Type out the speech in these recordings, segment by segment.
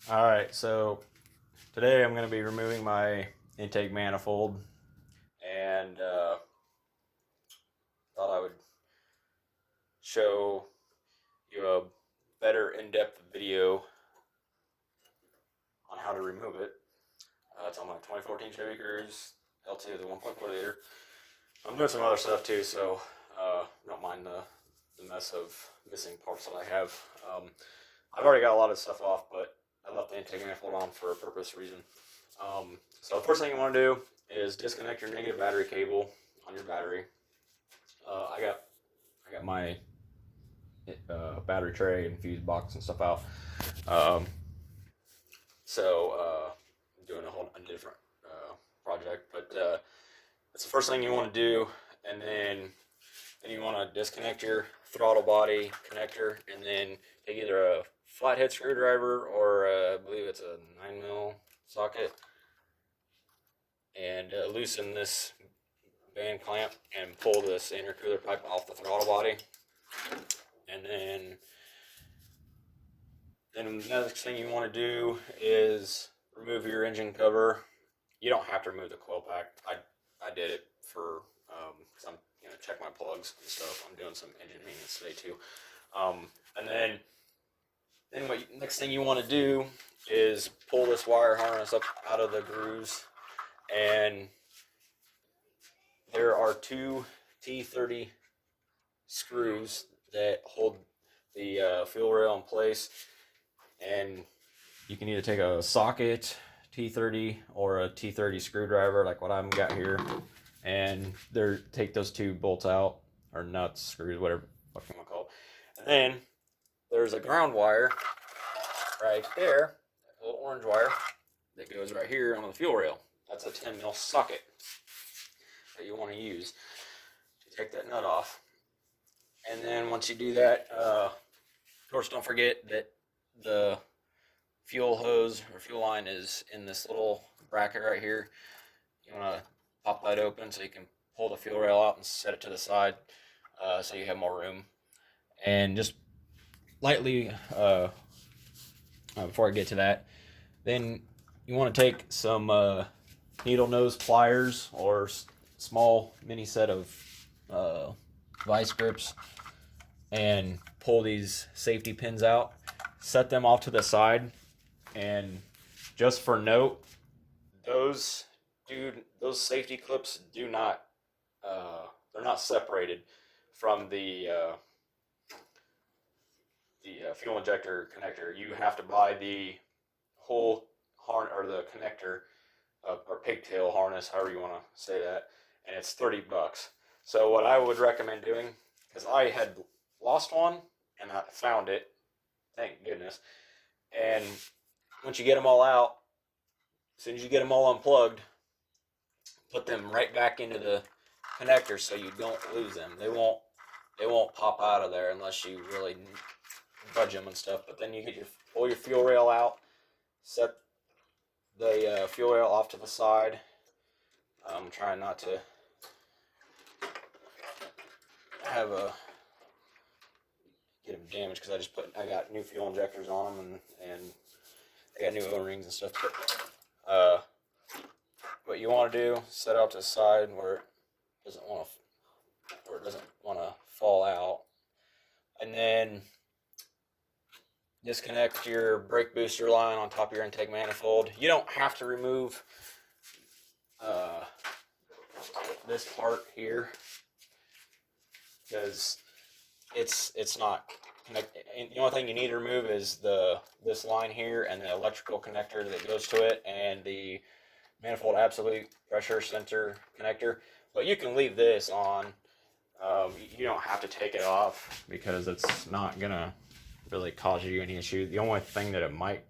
Alright, so today I'm going to be removing my intake manifold, and thought I would show you a better in-depth video on how to remove it. It's on my 2014 Chevy Cruze L2, the 1.4 liter. I'm doing some other stuff too, so don't mind the mess of missing parts that I have. I've already got a lot of stuff off, but I left the intake manifold on for a purpose reason. So the first thing you want to do is disconnect your negative battery cable on your battery. I got my battery tray and fuse box and stuff out. I'm doing a different project, but that's the first thing you want to do, and then you want to disconnect your throttle body connector, and then take either a flathead screwdriver or I believe it's a 9mm socket, and loosen this band clamp and pull this intercooler pipe off the throttle body. And then the next thing you want to do is remove your engine cover. You don't have to remove the coil pack. I did it for because I'm check my plugs and stuff. I'm doing some engine maintenance today too. And then what next thing you want to do is pull this wire harness up out of the grooves, and there are two T30 screws that hold the fuel rail in place, and you can either take a socket T30 or a T30 screwdriver like what I've got here, and take those two bolts out, or nuts, screws, whatever the fuck you want to call it. And then there's a ground wire right there, a little orange wire that goes right here on the fuel rail. That's a 10mm socket that you want to use to take that nut off. And then once you do that, of course, don't forget that the fuel hose or fuel line is in this little bracket right here. You want to pop that open so you can pull the fuel rail out and set it to the side, so you have more room. And just lightly, before I get to that, then you want to take some needle nose pliers or small mini set of vice grips and pull these safety pins out, set them off to the side. And just for note, those safety clips do not they're not separated from the fuel injector connector. You have to buy the whole or the connector, or pigtail harness, however you want to say that, and it's $30. So what I would recommend doing, because I had lost one and I found it, thank goodness. And once you get them all out, as soon as you get them all unplugged, put them right back into the connector so you don't lose them. They won't pop out of there unless you really budge them and stuff. But then you pull your fuel rail out, set the fuel rail off to the side. I'm trying not to get them damaged, because I got new fuel injectors on them, and I got new O-rings and stuff. But what you want to do, set out to the side where it doesn't want to fall out, and then disconnect your brake booster line on top of your intake manifold. You don't have to remove this part here, because it's not connected. The only thing you need to remove is this line here and the electrical connector that goes to it, and the manifold absolute pressure sensor connector. But you can leave this on. You don't have to take it off, because it's not gonna really cause you any issue. The only thing that it might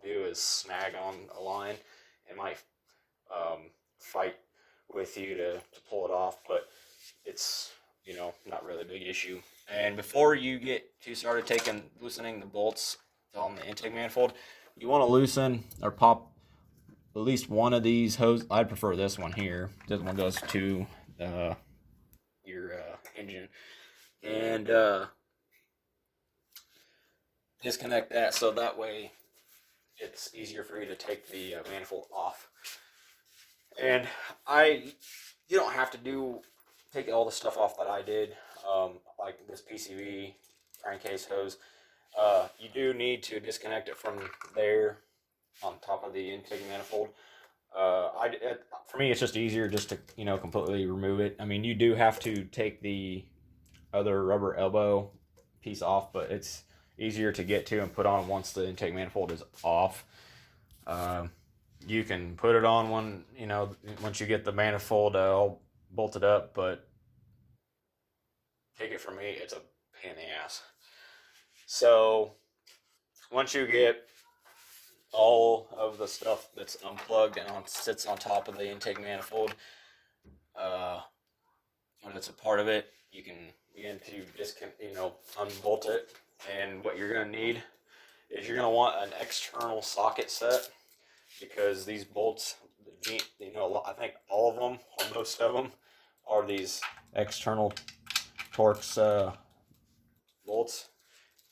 do is snag on a line. It might fight with you to pull it off, but it's not really a big issue. And before you get too started loosening the bolts on the intake manifold, you want to loosen or pop at least one of these hoses. I'd prefer this one here. This one goes to your engine, and disconnect that, so that way it's easier for you to take the manifold off. And you don't have to take all the stuff off that I did, like this PCV crankcase hose. You do need to disconnect it from there on top of the intake manifold. For me, it's just easier just to completely remove it. I mean, you do have to take the other rubber elbow piece off, but it's easier to get to and put on once the intake manifold is off. You can put it on once you get the manifold all bolted up, but take it from me, it's a pain in the ass. So once you get all of the stuff that's unplugged and sits on top of the intake manifold, when it's a part of it, you can begin to unbolt it. And what you're going to need is you're going to want an external socket set, because these bolts, I think all of them, or most of them, are these external Torx bolts.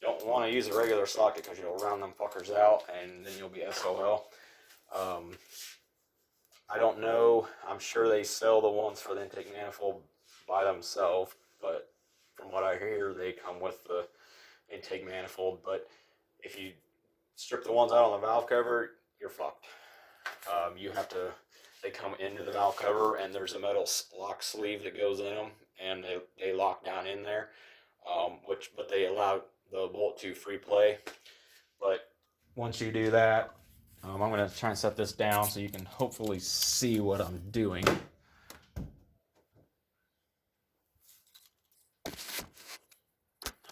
You don't want to use a regular socket because you'll round them fuckers out and then you'll be SOL. I don't know. I'm sure they sell the ones for the intake manifold by themselves, but from what I hear, they come with the intake manifold. But if you strip the ones out on the valve cover, you're fucked. They come into the valve cover, and there's a metal lock sleeve that goes in them, and they lock down in there, but they allow the bolt to free play. But once you do that, I'm going to try and set this down so you can hopefully see what I'm doing.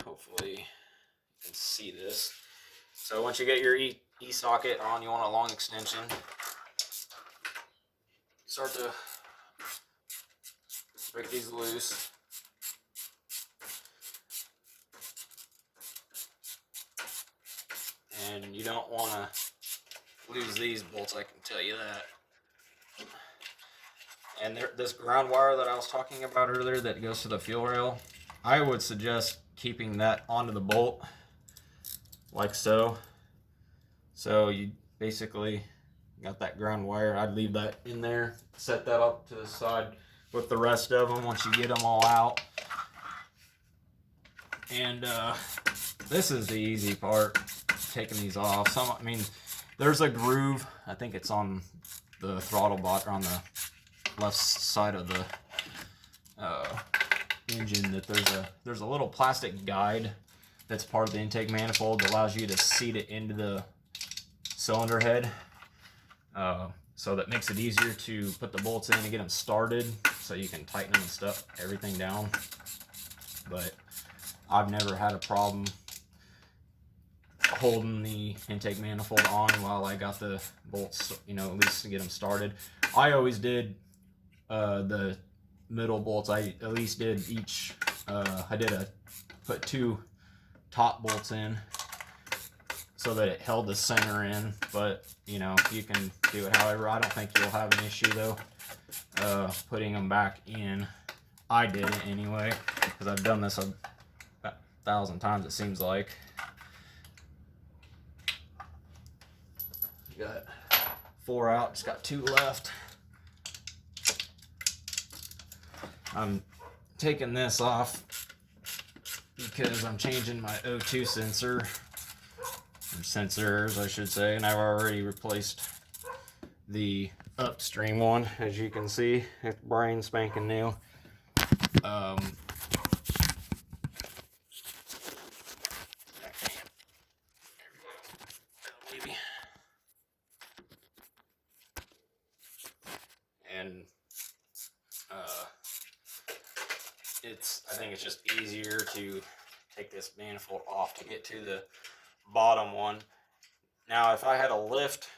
Hopefully you can see this. So once you get your E-socket on, you want a long extension. Start to break these loose. And you don't want to lose these bolts, I can tell you that. And this ground wire that I was talking about earlier that goes to the fuel rail, I would suggest keeping that onto the bolt, like so. So you basically got that ground wire. I'd leave that in there, set that up to the side with the rest of them once you get them all out. And this is the easy part, taking these off. There's a groove. I think it's on the throttle bot, or on the left side of the engine, that there's a little plastic guide that's part of the intake manifold that allows you to seat it into the cylinder head. So that makes it easier to put the bolts in and get them started, so you can tighten them and stuff, everything down. But I've never had a problem holding the intake manifold on while I got the bolts, at least to get them started. I always did the middle bolts. I at least did each. Put 2 top bolts in so that it held the center in. But you can do it however. I don't think you'll have an issue though putting them back in. I did it anyway, because I've done this about 1,000 times, it seems like. Got 4 out, just got 2 left. I'm taking this off because I'm changing my O2 sensor, or sensors I should say, and I've already replaced the upstream one, as you can see. It's brand spanking new. And I think it's just easier to take this manifold off to get to the bottom one. Now, if I had a lift,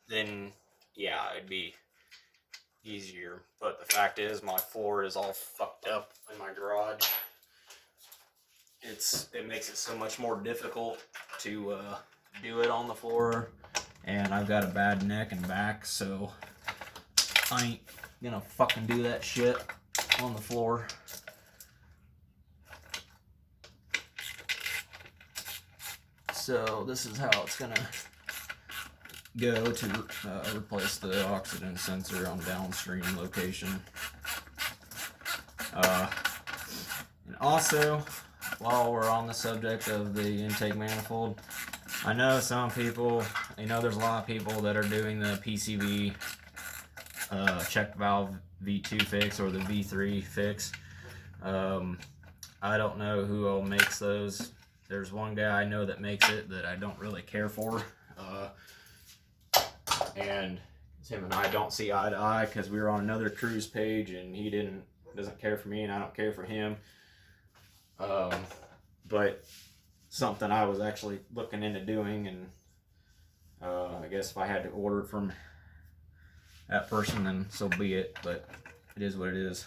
then yeah, it'd be easier. But the fact is, my floor is all fucked up in my garage. It makes it so much more difficult to do it on the floor, and I've got a bad neck and back, so I ain't gonna fucking do that shit on the floor. So this is how it's gonna go to replace the oxygen sensor on downstream location. And also, while we're on the subject of the intake manifold, I know some people, there's a lot of people that are doing the PCV check valve V2 fix or the V3 fix. I don't know who all makes those. There's one guy I know that makes it that I don't really care for. And him and I don't see eye to eye because we were on another cruise page and he doesn't care for me and I don't care for him. But something I was actually looking into doing, and I guess if I had to order it from that person, then so be it, but it is what it is.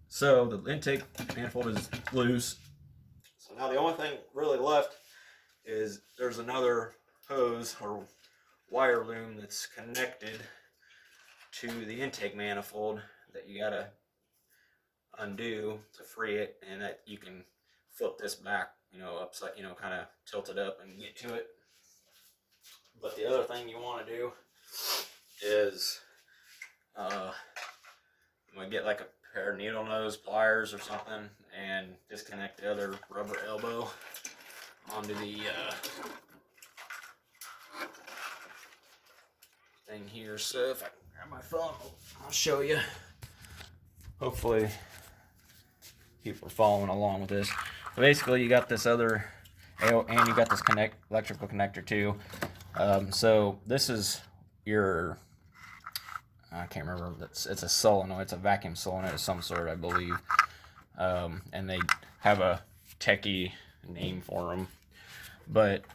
So the intake manifold is loose. So now the only thing really left is there's another hose or wire loom that's connected to the intake manifold that you gotta undo to free it, and that you can flip this back, upside, kind of tilt it up and get to it. But the other thing you want to do is I'm gonna get like a pair of needle nose pliers or something and disconnect the other rubber elbow onto the thing here. So if I can grab my phone, I'll show you. Hopefully people are following along with this. So basically you got this other, and you got this electrical connector too. So this is your, I can't remember, it's a solenoid, it's a vacuum solenoid of some sort, I believe. And they have a techie name for them. But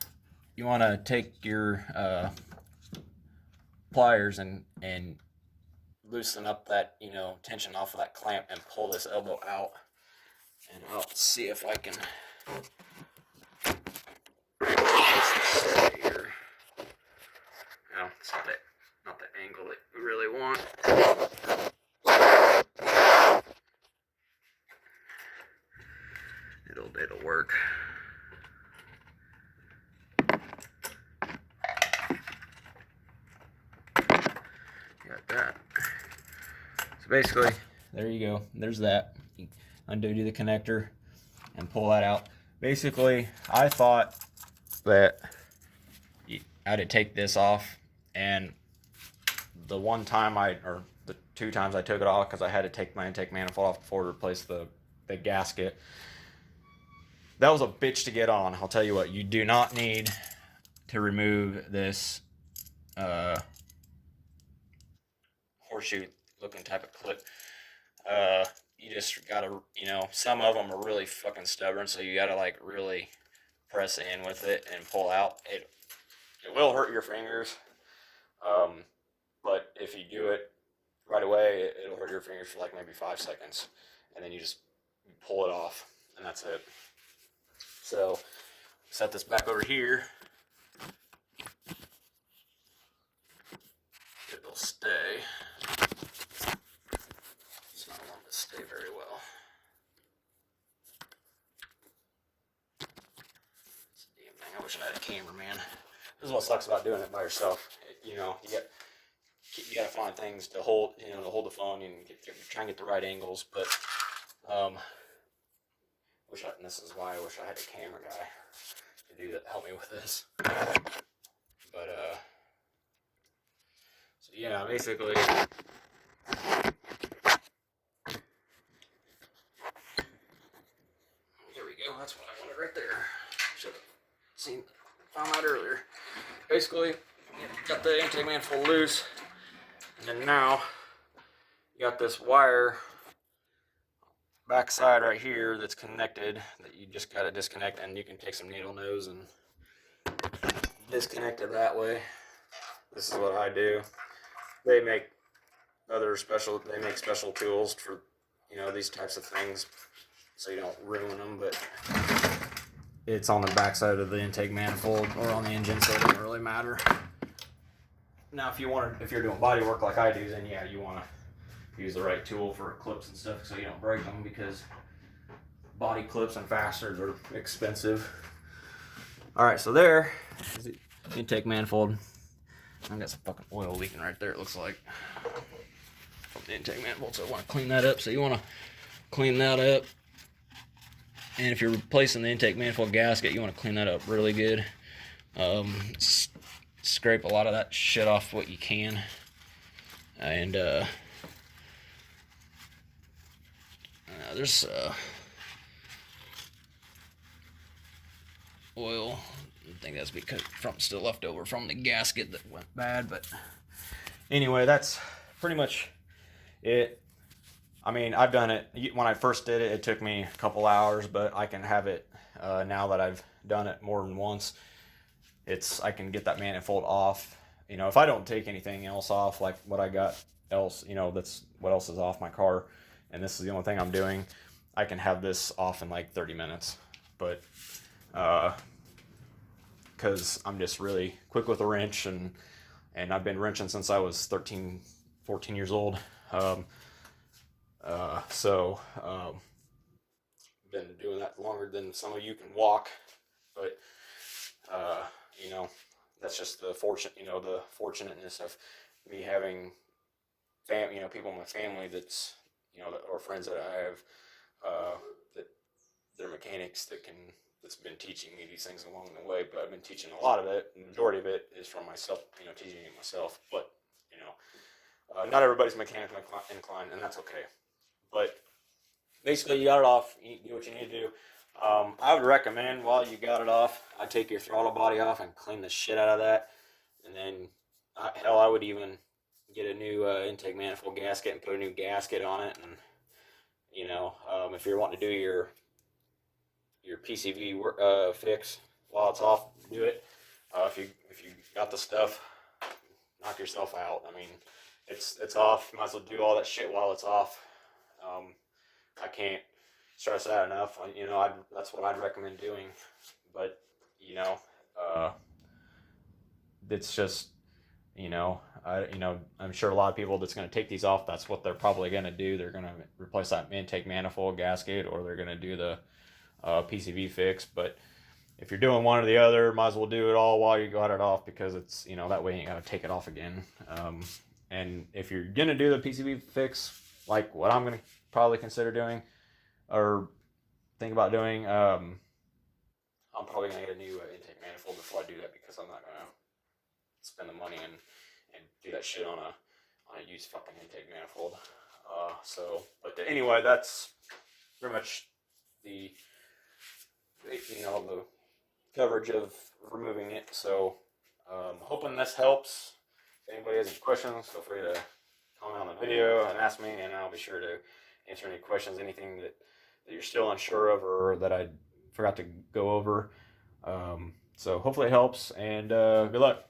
you want to take your pliers and loosen up that, tension off of that clamp and pull this elbow out. And I'll see if I can stay here. No, it's not the angle that we really want. It'll work. Got that. So basically, there you go. There's that. You undo the connector and pull that out. Basically, I thought that I had to take this off, and the one time or the two times I took it off, because I had to take my intake manifold off before to replace the gasket. That was a bitch to get on. I'll tell you what, you do not need to remove this horseshoe looking type of clip. You just gotta, some of them are really fucking stubborn, so you gotta like really press in with it and pull out. It will hurt your fingers, but if you do it right away, it'll hurt your fingers for like maybe 5 seconds, and then you just pull it off, and that's it. So set this back over here. It'll stay. It's not wanting to stay very well. It's a damn thing. I wish I had a camera, man. This is what sucks about doing it by yourself. You gotta find things to hold, to hold the phone and try and get the right angles. But this is why I wish I had a camera guy to help me with this. But so yeah, basically. There we go. That's what I wanted right there. Should have found that earlier. Basically, got the intake manifold loose, and then now you got this wire backside right here that's connected that you just got to disconnect, and you can take some needle nose and disconnect it that way. This is what I do. They make special tools for these types of things, so you don't ruin them. But it's on the backside of the intake manifold or on the engine, so it doesn't really matter. Now, if you're doing body work like I do, then yeah, you want to use the right tool for clips and stuff so you don't break them, because body clips and fasteners are expensive. All right, so there is the intake manifold. I got some fucking oil leaking right there, it looks like, from the intake manifold. So I want to clean that up. So you want to clean that up. And if you're replacing the intake manifold gasket, you want to clean that up really good. Scrape a lot of that shit off what you can. And there's oil. I think that's because something's still left over from the gasket that went bad. But anyway, that's pretty much it. I mean, I've done it. When I first did it, it took me a couple hours, but I can have it now that I've done it more than once. I can get that manifold off. You know, if I don't take anything else off, like what I got else, you know, that's what else is off my car, and this is the only thing I'm doing, I can have this off in like 30 minutes. But because I'm just really quick with a wrench, and I've been wrenching since I was 13, 14 years old. Been doing that longer than some of you can walk, but you know, that's just the fortunateness of me having people in my family that's, or friends that I have, that they're mechanics that's been teaching me these things along the way. But I've been teaching a lot of it. The majority of it is from myself, teaching it myself. But not everybody's mechanically inclined, and that's okay. But basically, you got it off. You do what you need to do. I would recommend, while you got it off, I take your throttle body off and clean the shit out of that. And then, I would even get a new intake manifold gasket and put a new gasket on it. And if you're wanting to do your PCV fix while it's off, do it. If you got the stuff, knock yourself out. I mean, it's off. You might as well do all that shit while it's off. I can't stress that enough. That's what I'd recommend doing. But it's just, I'm sure a lot of people that's going to take these off, that's what they're probably going to do. They're going to replace that intake manifold gasket, or they're going to do the PCV fix. But if you're doing one or the other, might as well do it all while you got it off, because it's, that way you ain't got to take it off again. And if you're going to do the PCV fix, like what I'm going to probably consider doing or think about doing, I'm probably going to get a new intake manifold before I do that, because I'm not going to spend the money and do that shit on a used fucking intake manifold. But anyway, that's pretty much the coverage of removing it. So hoping this helps. If anybody has any questions, feel free to comment on the video and ask me, and I'll be sure to answer any questions, anything that you're still unsure of or that I forgot to go over. So hopefully it helps, and good luck.